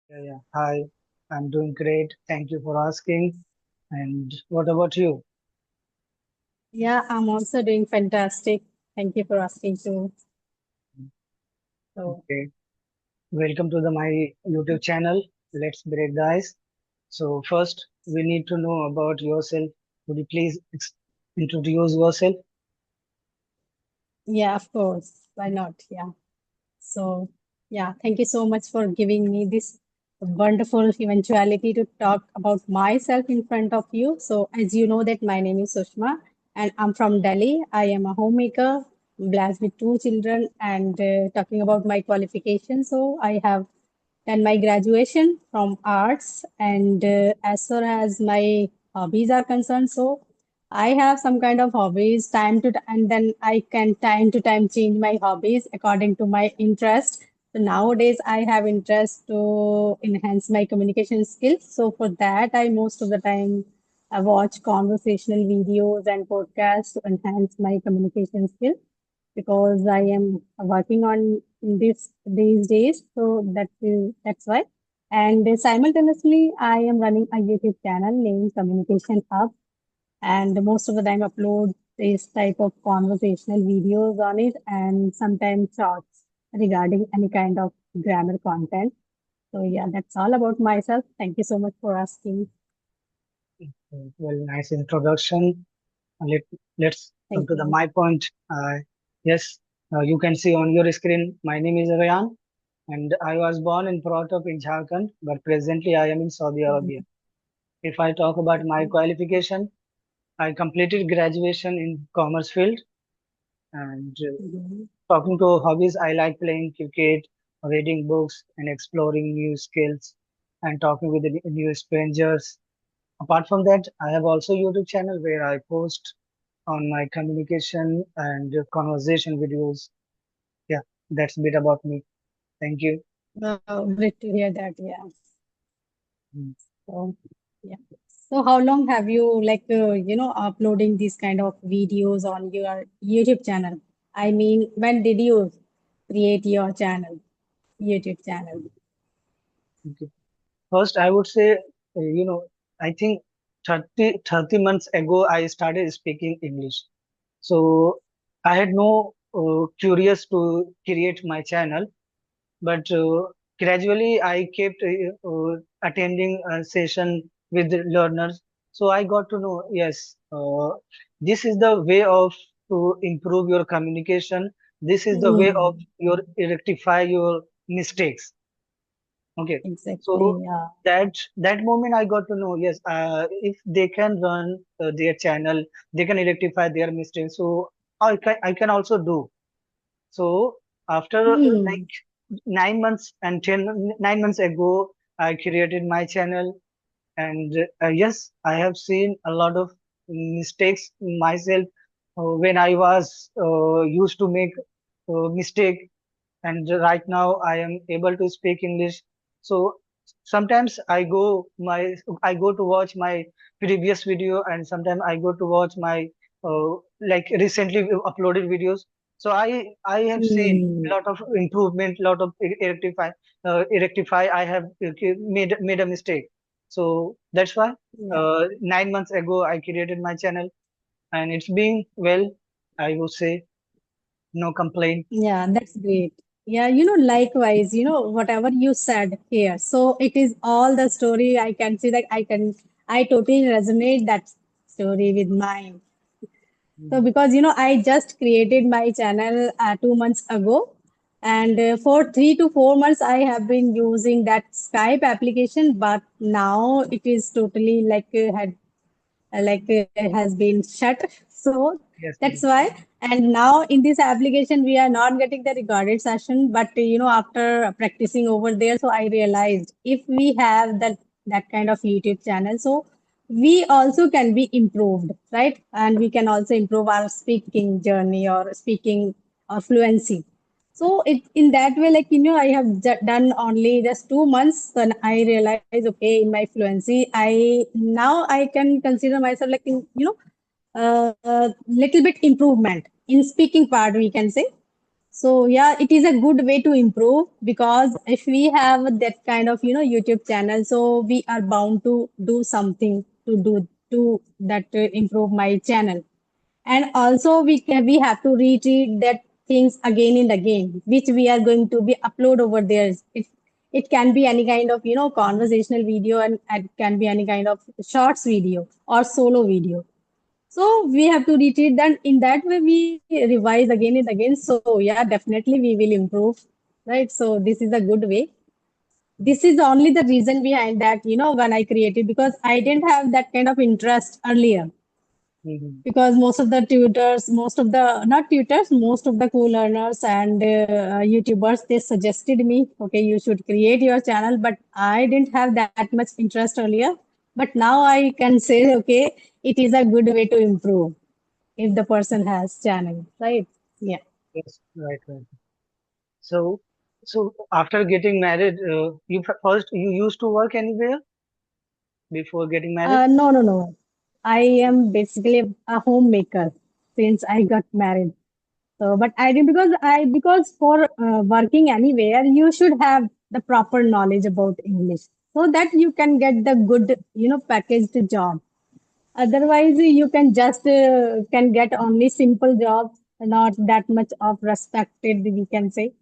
Yeah. Hi, I'm doing great. Thank you for asking. And what about you? Yeah, I'm also doing fantastic. Thank you for asking too. So, Okay. Welcome to my YouTube channel. Let's break the ice. So first, we need to know about yourself. Would you please introduce yourself? yeah, of course. Why not? Yeah. So, yeah, thank you so much for giving me this wonderful eventuality to talk about myself in front of you. So, as you know that my name is Sushma and I'm from Delhi. I am a homemaker, blessed with two children and talking about my qualification. So, I have done my graduation from arts and as far as my hobbies are concerned, so I have some kind of hobbies time to and then I can time to time change my hobbies according to my interest. So nowadays I have interest to enhance my communication skills. So for that I most of the time I watch conversational videos and podcasts to enhance my communication skills because I am working on this these days. So that's why. And simultaneously, I am running a YouTube channel named Communication Hub, and most of the time upload this type of conversational videos on it, and sometimes shorts regarding any kind of grammar content. So yeah, that's all about myself. Thank you so much for asking. Well, nice introduction. Let, let's come Thank to the you. my point. Yes, you can see on your screen, my name is Rayan and I was born and brought up in Jharkhand, but presently I am in Saudi Arabia. Mhm. If I talk about my Okay. qualification, I completed graduation in commerce field and Mhm. talking to hobbies, I like playing cricket, reading books and exploring new skills and talking with the new strangers. Apart from that, I have also YouTube channel where I post on my communication and conversation videos. Yeah, that's a bit about me. Thank you. Wow, great to hear that. Yeah. Mm. So, yeah. So how long have you uploading these kind of videos on your YouTube channel? I mean, when did you create your channel, YouTube channel? Okay. First, I would say, I think 30 months ago, I started speaking English. So I had no curious to create my channel, but gradually I kept attending a session with the learners. So I got to know, yes, this is the way of to improve your communication. This is the way of Hmm, your rectify your mistakes. Okay, so exactly. Yeah. that moment I got to know, yes, if they can run their channel, they can rectify their mistakes. So I can also do. So after Hmm. like 9 months and 9 months ago, I created my channel, and yes, I have seen a lot of mistakes myself when I was used to make mistake, and right now I am able to speak English. So sometimes I go to watch my previous video, and sometimes I go to watch my uh, like recently uploaded videos. So I have seen Hmm. a lot of improvement, lot of rectify. I have made a mistake. So that's why Yeah. 9 months ago I created my channel, and it's being well, I would say, no complaint. Yeah, that's great. Yeah, likewise, whatever you said here. So it is all the story I can see that I totally resonate that story with mine. So Mm. because I just created my channel 2 months ago, and for 3 to 4 months I have been using that Skype application, but now it is totally has been shut. So Yes, that's yes. why. And now in this application, we are not getting the recorded session. But after practicing over there, so I realized if we have that kind of YouTube channel, so we also can be improved, right? And we can also improve our speaking journey or speaking or fluency. So it in that way, I have done only just 2 months, then I realize, okay, in my fluency, I can consider myself little bit improvement in speaking part, we can say. So yeah, it is a good way to improve because if we have that kind of YouTube channel, so we are bound to do something to that improve my channel. And also we have to retreat that things again and again, which we are going to be upload over there. It can be any kind of conversational video, and it can be any kind of shorts video or solo video. So we have to retreat that. In that way, we revise again and again. So yeah, definitely we will improve, right? So this is a good way. This is only the reason behind that, when I created, because I didn't have that kind of interest earlier. Mm-hmm. Because most of the tutors, most of the not tutors, most of the co-learners and YouTubers, they suggested me, okay, you should create your channel, but I didn't have that much interest earlier. But now I can say, okay, it is a good way to improve if the person has channel, right? Yeah. Yes, right, right. So, so after getting married, first you used to work anywhere before getting married? No, no, no. I am basically a homemaker since I got married. So, but I did because for working anywhere, you should have the proper knowledge about English so that you can get the good, packaged job. Otherwise, you can just can get only simple jobs, not that much of respected, we can say.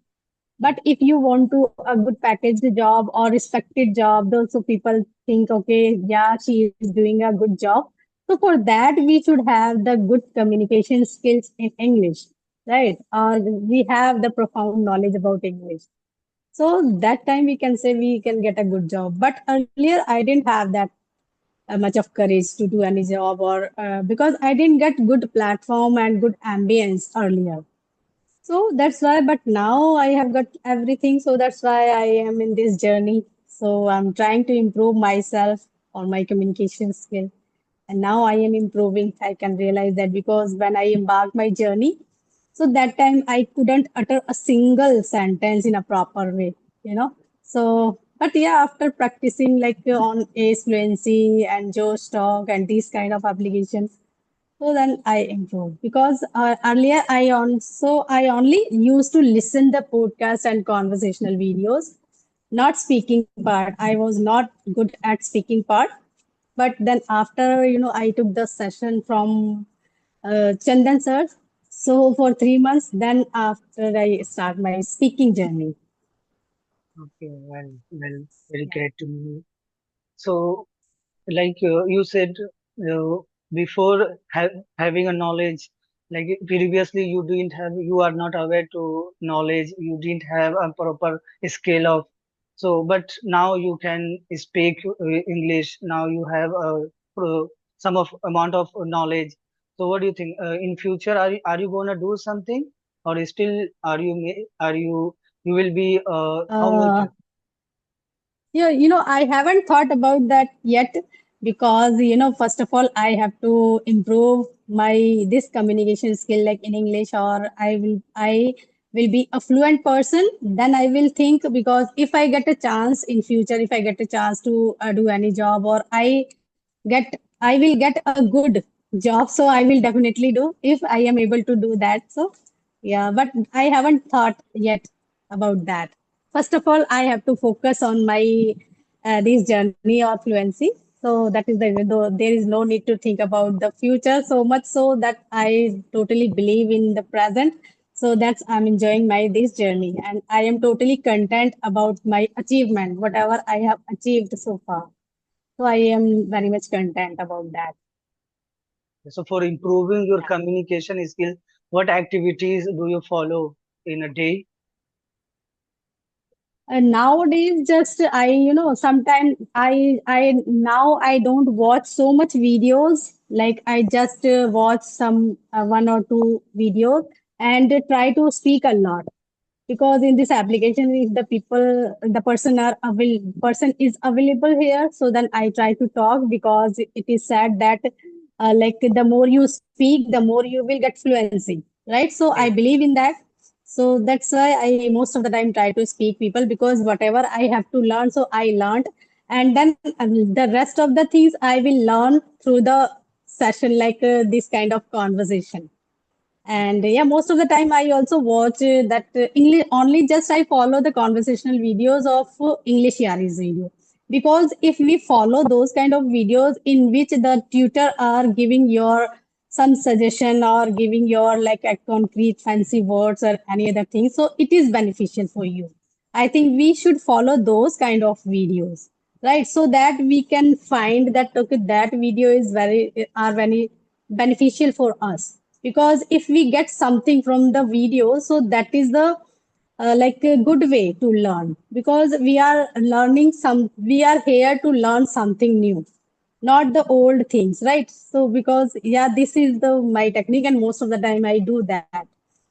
But if you want to a good packaged job or respected job, those so people think, okay, yeah, she is doing a good job. So for that, we should have the good communication skills in English, right? Or we have the profound knowledge about English. So that time we can say we can get a good job. But earlier, I didn't have that much of courage to do any job, or because I didn't get good platform and good ambience earlier. So that's why, but now I have got everything. So that's why I am in this journey. So I'm trying to improve myself on my communication skill. And now I am improving. I can realize that because when I embarked my journey, so that time I couldn't utter a single sentence in a proper way. So, but yeah, after practicing like on Ace Fluency and Joe Talk and these kind of applications, so then I improved because earlier I only used to listen the podcast and conversational videos, not speaking part. I was not good at speaking part, but then after I took the session from Chandan sir. So for 3 months, then after I start my speaking journey. Okay, well, very Yeah. great to know. So, like you said, uh, before having a knowledge, like previously you are not aware to knowledge, you didn't have a proper scale of. So, but now you can speak English. Now you have some of amount of knowledge. So, what do you think? In future, are you gonna do something, or still are you will be Uh, homemaker? Yeah, I haven't thought about that yet because, first of all, I have to improve my this communication skill like in English, or I will be a fluent person. Then I will think, because if I get a chance in future, if I get a chance to do any job, or I will get a good job, so I will definitely do if I am able to do that. So yeah, but I haven't thought yet about that. First of all, I have to focus on my this journey of fluency. So that is the though there is no need to think about the future so much, so that I totally believe in the present. So that's I'm enjoying my this journey, and I am totally content about my achievement, whatever I have achieved so far. So I am very much content about that. So for improving your Yeah. communication skills, what activities do you follow in a day? And nowadays, just sometimes now I don't watch so much videos. Like I just watch some one or two videos and try to speak a lot, because in this application, if the person is available here, so then I try to talk, because it is said that like the more you speak, the more you will get fluency, right? So I Yes. believe in that. So that's why I most of the time try to speak people, because whatever I have to learn, so I learned, and then the rest of the things I will learn through the session, like this kind of conversation. And yeah, most of the time I also watch that English only. Just I follow the conversational videos of English Yaris video, because if we follow those kind of videos in which the tutor are giving your some suggestion or giving your like a concrete fancy words or any other thing, so it is beneficial for you. I think we should follow those kind of videos, right? So that we can find that okay, that video is very beneficial for us. Because if we get something from the video, so that is the like a good way to learn, because we are learning some, we are here to learn something new, not the old things, right? So because yeah, this is the my technique, and most of the time I do that.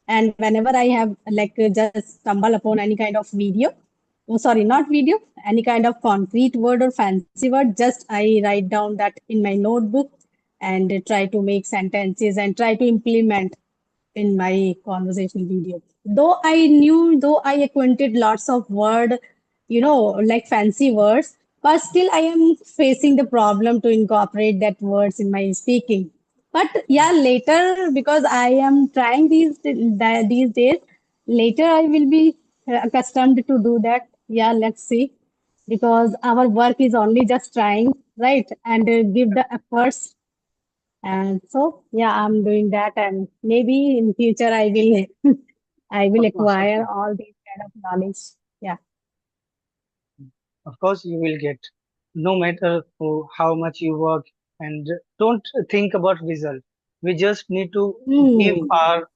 And whenever I have like just stumble upon any kind of video, oh sorry, not video, any kind of concrete word or fancy word, just I write down that in my notebook and try to make sentences and try to implement in my conversation video. Though I acquainted lots of word, like fancy words, but still I am facing the problem to incorporate that words in my speaking. But yeah, later, because I am trying these days, later I will be accustomed to do that. Yeah, let's see. Because our work is only just trying, right? And give the efforts, and so, yeah, I'm doing that, and maybe in future I will I will Of acquire course, all these kind of knowledge. Yeah. of course you will get, no matter how much you work, and don't think about result. We just need to give Hmm. our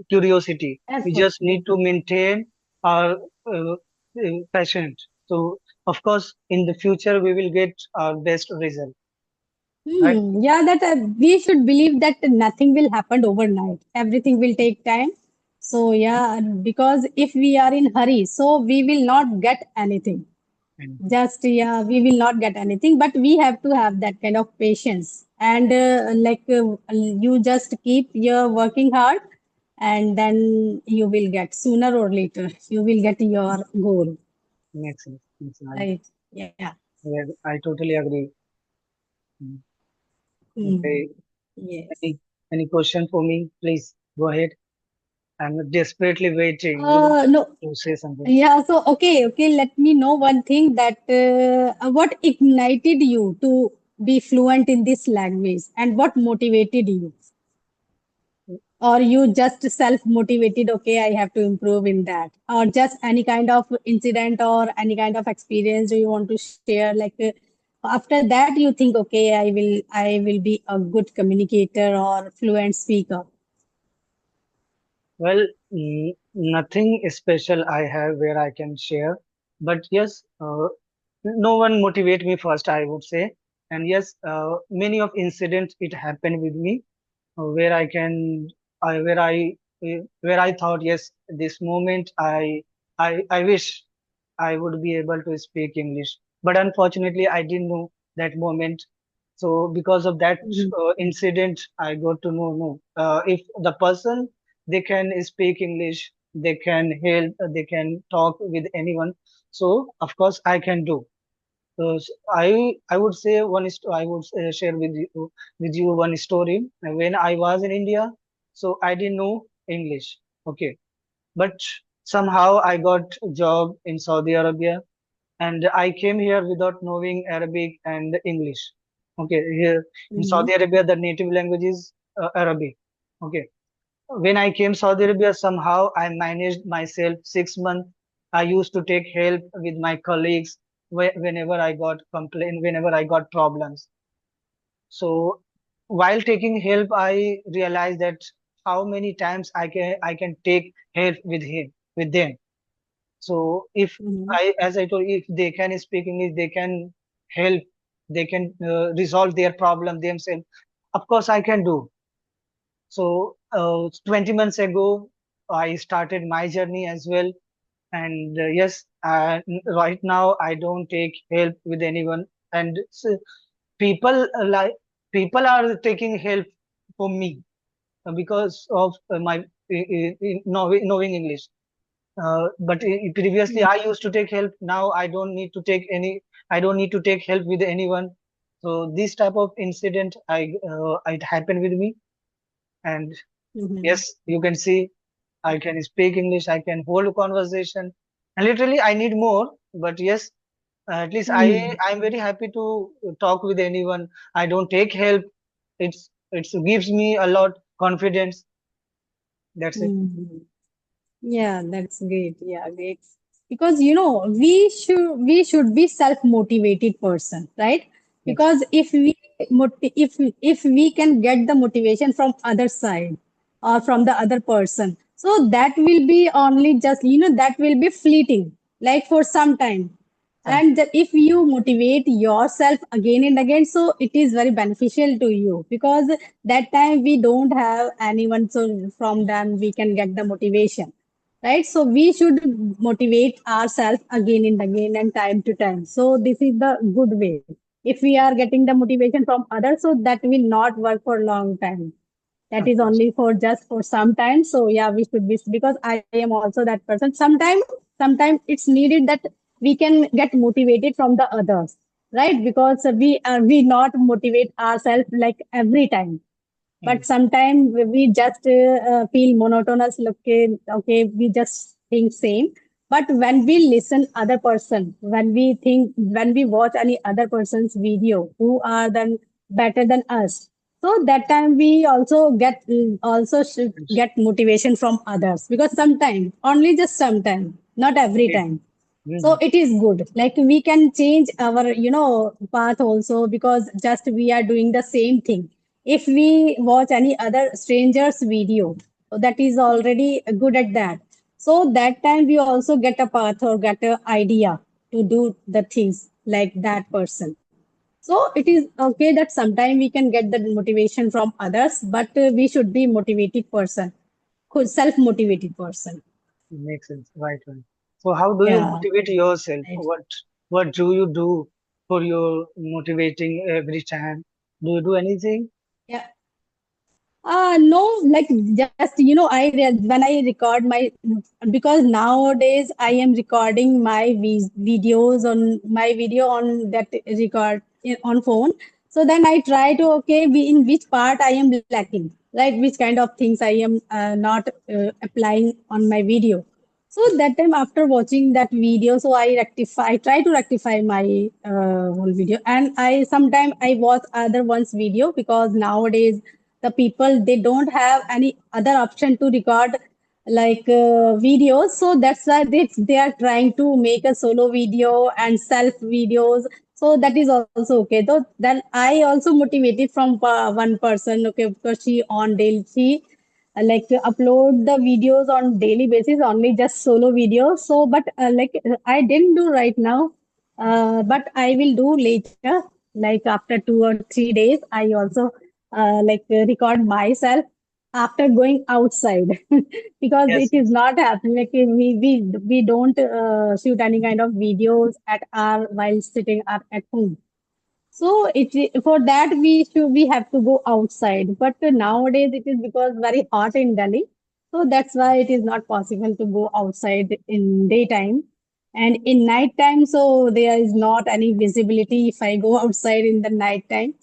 curiosity. We Effort. just need to maintain our passion. So, of course, in the future we will get our best result, right? Hmm. Yeah, that we should believe that nothing will happen overnight. Everything will take time. So yeah, because if we are in hurry, so we will not get anything. And Just, yeah, we will not get anything, but we have to have that kind of patience. And you just keep your working hard, and then you will get sooner or later, you will get your goal. makes sense. Right? Yeah. I totally agree. Mm. Hmm. Okay. Yes. Any any question for me? Please go ahead. I'm desperately waiting, No. to say something. Yeah. So, okay. Let me know one thing that what ignited you to be fluent in this language, and what motivated you? Or you just self motivated, okay, I have to improve in that, or just any kind of incident or any kind of experience you want to share, like after that you think, okay, I will be a good communicator or fluent speaker. Well, nothing special I have where I can share, but yes, no one motivate me first, I would say. And yes, many of incidents it happened with me, where I can, where I thought, yes, this moment I wish I would be able to speak English, but unfortunately I didn't know that moment. So because of that Mhm. incident, I got to know, no, if the person they can speak English, they can help, they can talk with anyone. So of course I can do. I would say I would share with you one story. When I was in India, so I didn't know English. Okay, but somehow I got a job in Saudi Arabia, and I came here without knowing Arabic and English. Okay, here in Mhm. Saudi Arabia, the native language is Arabic. Okay, when I came Saudi Arabia, somehow I managed myself 6 months. I used to take help with my colleagues whenever I got complaint, whenever I got problems. So while taking help, I realized that how many times I can take help with them. So if Mhm. as I told you, if they can speak English, they can help, they can resolve their problem themselves. Of course, I can do. So 20 months ago, I started my journey as well. And yes, right now I don't take help with anyone. And people people are taking help from me because of my knowing English. But previously I used to take help. Now I don't need to take any. I don't need to take help with anyone. So this type of incident, it happened with me, and Hmm. Yes, you can see I can speak English, I can hold a conversation, and literally I need more. But yes, at least I'm very happy to talk with anyone. I don't take help. It gives me a lot confidence. That's it. Hmm. Yeah, that's great. Yeah, great. Because we should be self-motivated person, right? Yes. Because if we can get the motivation from other side or from the other person, so that will be only just that will be fleeting, like for some time. Some. And that if you motivate yourself again and again, so it is very beneficial to you because that time we don't have anyone, so from them we can get the motivation, right? So we should motivate ourselves again and again and time to time. So this is the good way. If we are getting the motivation from others, so that will not work for a long time. That Of is course. only for just for some time. So yeah, we should be, because I am also that person. Sometimes it's needed that we can get motivated from the others, right? Because we not motivate ourselves like every time, but Yes. sometimes we just feel monotonous. Okay, we just think same. But when we listen other person, when we watch any other person's video who are then better than us, so that time we also should Yes. get motivation from others, because sometimes, only just sometimes, not every Okay. time. So Mhm. it is good. Like we can change our, path also, because just we are doing the same thing. If we watch any other stranger's video, so that is already good at that. So that time we also get a path or get an idea to do the things like that person. So it is okay that sometime we can get the motivation from others, but we should be motivated person, self-motivated person. Makes sense. Right, right. So how do you Yeah. motivate yourself? Right. What do you do for your motivating every time? Do you do anything? Yeah. No, like just when I record my, because nowadays I am recording my videos on my video on that record on phone. So then I try to, okay, in which part I am lacking, like which kind of things I am not applying on my video. So that time after watching that video, so I try to rectify my whole video, and I sometimes I watch other one's video, because nowadays the people they don't have any other option to record like videos, so that's why they are trying to make a solo video and self videos. So that is also okay. Though then I also motivated from one person, okay, because she on daily she like upload the videos on daily basis, only just solo videos. So but I didn't do right now, but I will do later, like after 2 or 3 days. I also record myself after going outside because it Yes, is yes. not happening. Like we don't shoot any kind of videos at our while sitting at home. So for that we have to go outside. But nowadays it is because very hot in Delhi, so that's why it is not possible to go outside in daytime. And in night time, so there is not any visibility if I go outside in the night time.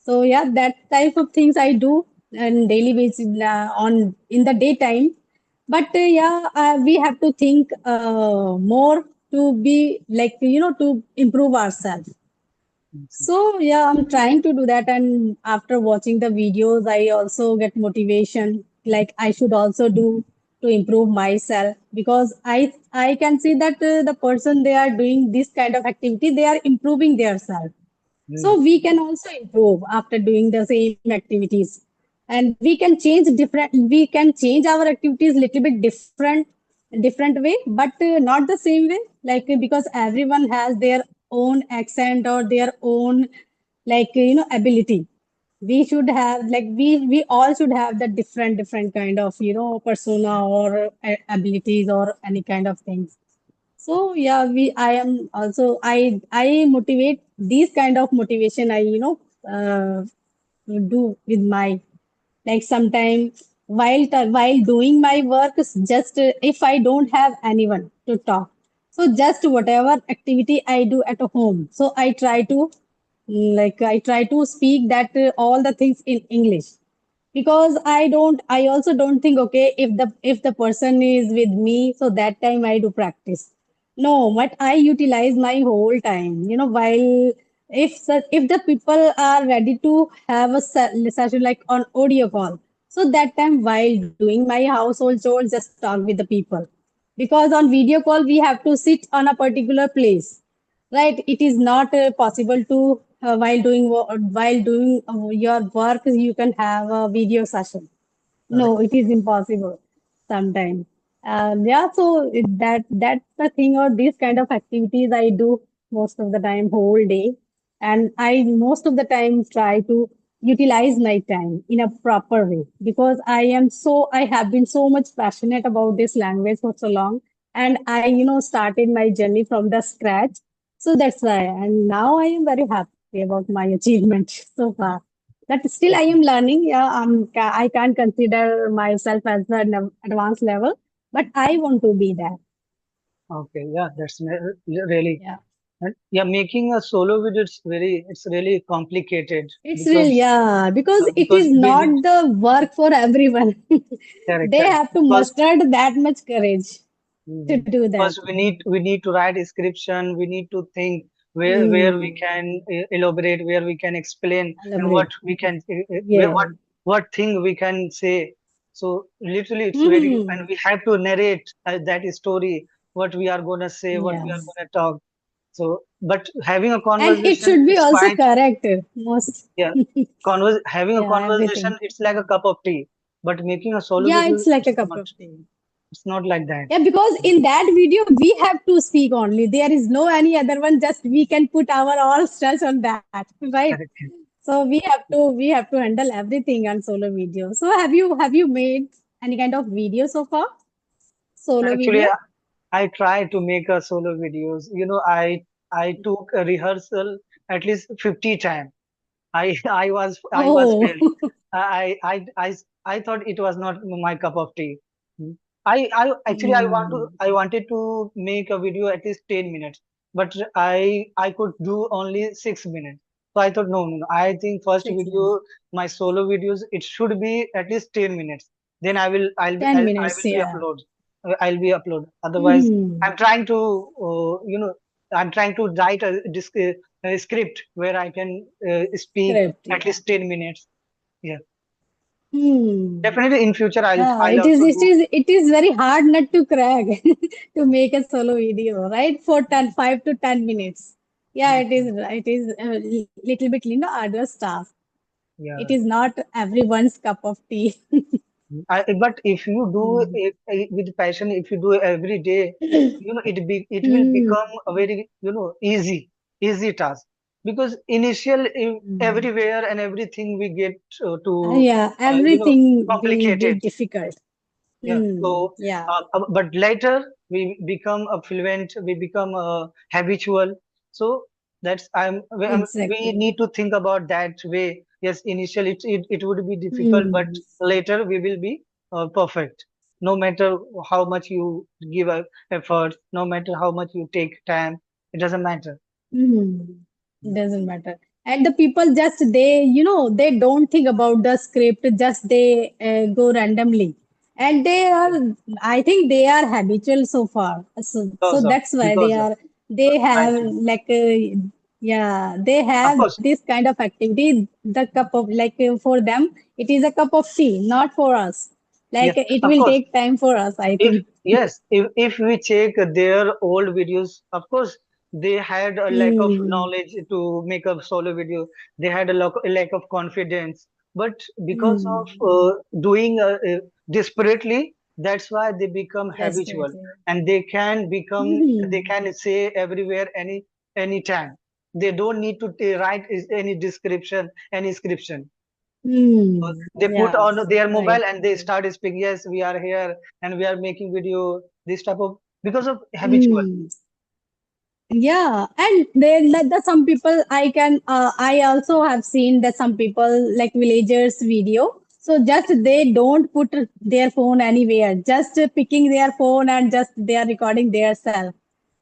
So yeah, that type of things I do on daily basis on in the daytime. But we have to think more to be like to improve ourselves. Makes sense. So yeah, I'm trying to do that, and after watching the videos, I also get motivation. Like I should also do to improve myself, because I can see that the person they are doing this kind of activity, they are improving their self. Mm. So we can also improve after doing the same activities, and we can change different. We can change our activities little bit different way, but not the same way. Like because everyone has their own accent or their own ability. We should have like we all should have the different kind of persona or abilities or any kind of things. So yeah, I am also I motivate these kind of motivation. I do with my, like sometime while doing my work, just if I don't have anyone to talk, so just whatever activity I do at home, so I try to speak that all the things in English. because I also don't think, okay, if the person is with me, so that time I do practice. No, but I utilize my whole time, while if the people are ready to have a session like on audio call, so that time while doing my household chores, just talk with the people. Because on video call we have to sit on a particular place, right? It is not possible to while doing your work you can have a video session. Correct. No, it is impossible sometimes. Yeah, so that's the thing. Or these kind of activities I do most of the time, whole day, and I most of the time try to utilize my time in a proper way because I have been so much passionate about this language for so long, and I started my journey from the scratch. So that's why, and now I am very happy about my achievement so far. That still I am learning. Yeah, I can't consider myself as an advanced level, but I want to be there. Okay, yeah, that's really. Yeah, And yeah, making a solo video, it's really complicated it's real. because Yeah, because it because is we need. not the work for everyone. Correct, They correct. have to muster that much courage to Mhm. do that. First, we need to write a description. We need to think where we Hmm. can elaborate, where we can explain, and what Elaborate. we can where, Yeah. what thing we can say. So literally, it's very, Hmm. and we have to narrate that story, what we are gonna say, what we are Yes. gonna talk. So, but having a And it conversation, should be it's also quite, correct. Most. yeah. Having a Yeah, conversation, everything. it's like a cup of tea. But making a solo Yeah, video, it's like a cup of tea. it's not like that. Yeah, because in that video we have to speak only. There is no any other one. Just we can put our all stress on that, right? Correct. So we have to handle everything on solo video. So have you made any kind of video so far? Solo Actually, video? I try to make a solo videos. I took a rehearsal at least 50 times. I was Oh, failed. I thought it was not my cup of tea. Hmm. I actually hmm. I wanted to make a video at least 10 minutes, but I could do only 6 minutes. So I thought no. I think first 6 minutes, video, my solo videos, it should be at least 10 minutes. Then I 10 minutes. will be Yeah. upload. I'll be upload. Otherwise, Hmm. I'm trying to I'm trying to write a script where I can speak Correct. at Yeah. least 10 minutes. Yeah, Hmm. definitely in future Yeah, I'll it is also it do. is it is very hard not to crack to make a solo video, right? For 5 to 10 minutes. Yeah, Mhm. it is a little bit, arduous task. It Yeah. is not everyone's cup of tea. But if you do Hmm. it with passion, if you do it every day, it will Hmm. become a very easy task because initial Hmm. everywhere and everything we get to Yeah, uh, you know everything will be complicated. difficult. Yeah. Hmm. So, Yeah, but later we become a fluent, we become habitual. So we exactly. need to think about that way. Yes, initially it would be difficult, but Hmm. later we will be perfect. No matter how much you give effort, no matter how much you take time, it doesn't matter. Hmm. Doesn't matter. And the people just they don't think about the script, just they go randomly. And they are, I think they are habitual so far. So that's why Because of they right. have like, yeah, they Of have course, this kind of activity. The cup of like for them, it is a cup of tea, not for us. yeah, Like it of will course. take time for us, I If think. yes, if we check their old videos, of course they had a lack of Hmm. knowledge to make a solo video. They had a lack of confidence, but because of Hmm. doing desperately, that's why they become habitual, Desperately. and they Hmm. can say everywhere anytime. They don't need to write any description, any description. They put on Yes, their right. mobile and they start speaking. Yes, we are here and we are making video. This type of because of habitual. Hmm. Yeah, and then the some people I also have seen that some people like villagers video. So just they don't put their phone anywhere, just picking their phone and just they are recording their self.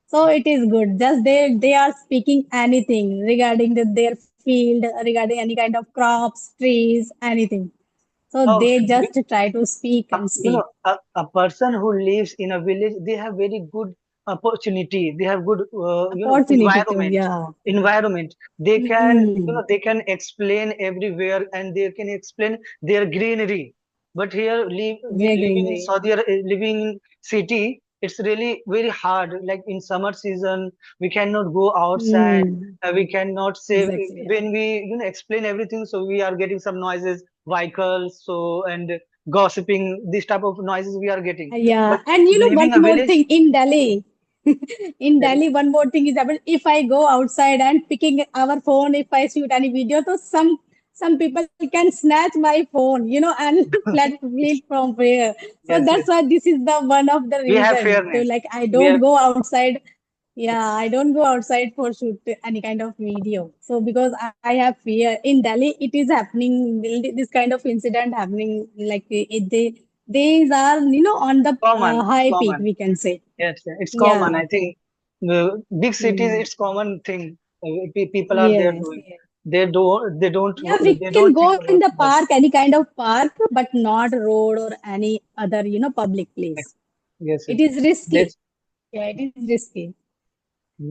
So it is good. Just they are speaking anything regarding their field, regarding any kind of crops, trees, anything. So Oh, they just try to speak and speak. a person who lives in a village, they have very good opportunity. They have good, Opportunity to, yeah. environment. They can, Mm, they can explain everywhere and they can explain their greenery. But here, we their living in greenery. living in city, it's really very hard. Like in summer season, we cannot go outside. Mm, We cannot say exactly. Yeah. when we, explain everything. So we are getting some noises, vehicles, so and gossiping, this type of noises we are getting. But Yeah, and one leaving a more village, thing in Delhi, in that is Delhi, one more thing is that if I go outside and picking our phone, if I shoot any video, so some people can snatch my phone, and flat it's flip from where. So yes, that's yes. why this is the one of the We have reason to fairness. like I We don't have go outside. Yeah, I don't go outside for shoot any kind of video. So because I have fear in Delhi, it is happening this kind of incident happening like these are on the common. It's high peak common. we can say. Yes, it's common. Yeah. I think big cities, Mm. it's common thing. People are there Yes, doing. yes. Yeah, we They can don't think go in about the others. park, any kind of park, but not road or any other, public Yes, place. yes, yes. It is risky. That's Yeah, it is risky.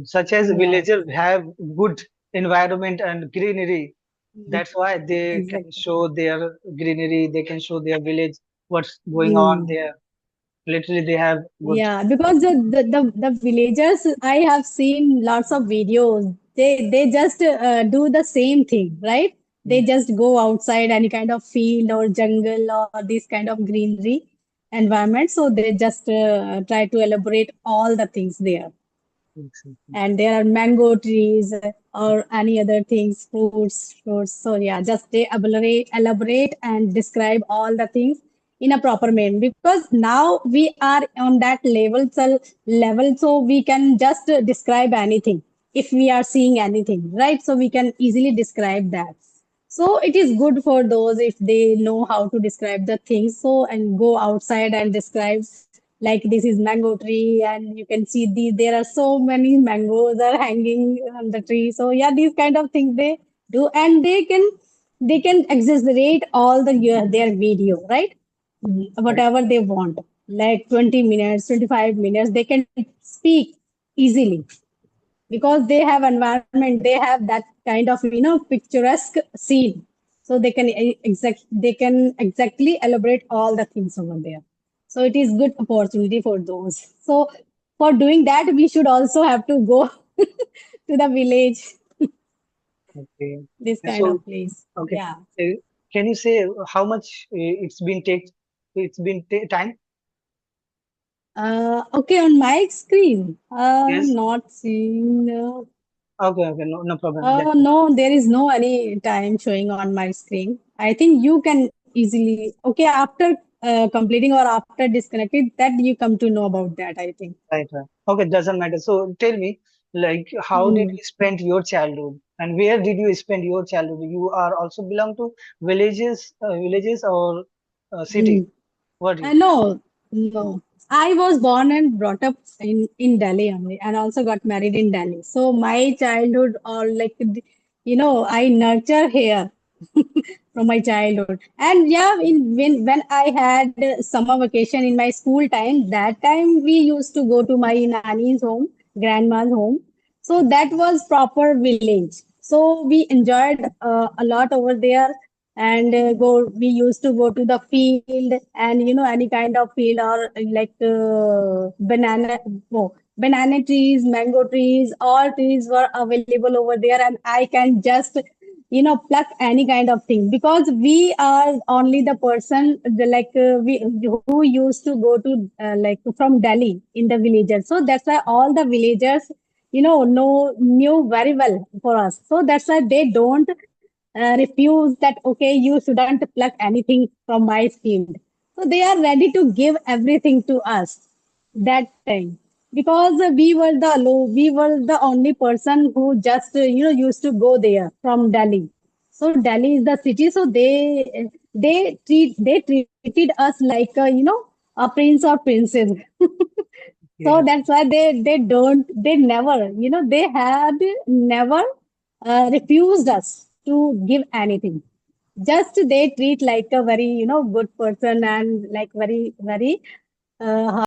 such as Yeah. villagers have good environment and greenery. Mm. That's why they can Exactly. show their greenery, they can show their village, what's going on Mm. there. Literally, they have good. Yeah, because the villagers, I have seen lots of videos. They just do the same thing, right? They just go outside any kind of field or jungle or this kind of greenery environment. So they just try to elaborate all the things there. And there are mango trees or any other things, fruits. So yeah, just they elaborate and describe all the things in a proper manner because now we are on that level, so we can just describe anything if we are seeing anything, right? So we can easily describe that. So it is good for those if they know how to describe the things. So and go outside and describe like this is mango tree and you can see there are so many mangoes are hanging on the tree. So yeah, these kind of things they do and they can exaggerate all their video, right? Right. Whatever they want, like 20 minutes, 25 minutes, they can speak easily because they have environment, they have that kind of picturesque scene, so they can exactly elaborate all the things over there. So it is good opportunity for those. So for doing that we should also have to go to the village, Okay. this And kind so, of place. okay. Yeah. Can you say how much it's been time? Okay, on my screen Yes. not seeing Okay, okay, no, no problem. That's it. no, there is no any time showing on my screen. I think you can easily, okay, after completing or after disconnected, that you come to know about that, I think. Right, right. Okay, doesn't matter. So tell me, like, how did Hmm. you spend your childhood, and where did you spend your childhood? You are also belong to villages or Hmm. city? What you? No, no. I was born and brought up in Delhi only, and also got married in Delhi. So my childhood, or like, I nurture here from my childhood. And yeah, when I had summer vacation in my school time, that time we used to go to my nanny's home, grandma's home. So that was proper village. So we enjoyed a lot over there and we used to go to the field and any kind of field or like banana trees, mango trees, all trees were available over there and I can just pluck any kind of thing because we are only the person we who used to go to like from Delhi in the villages. So that's why all the villagers knew very well for us. So that's why they don't refuse that, okay, you shouldn't pluck anything from my field. So they are ready to give everything to us that time because we were the only person who just used to go there from Delhi. So Delhi is the city, so they treated us like a prince or princess. So Yes. that's why they never they had never refused us to give anything. just they treat like a very, good person and like very, very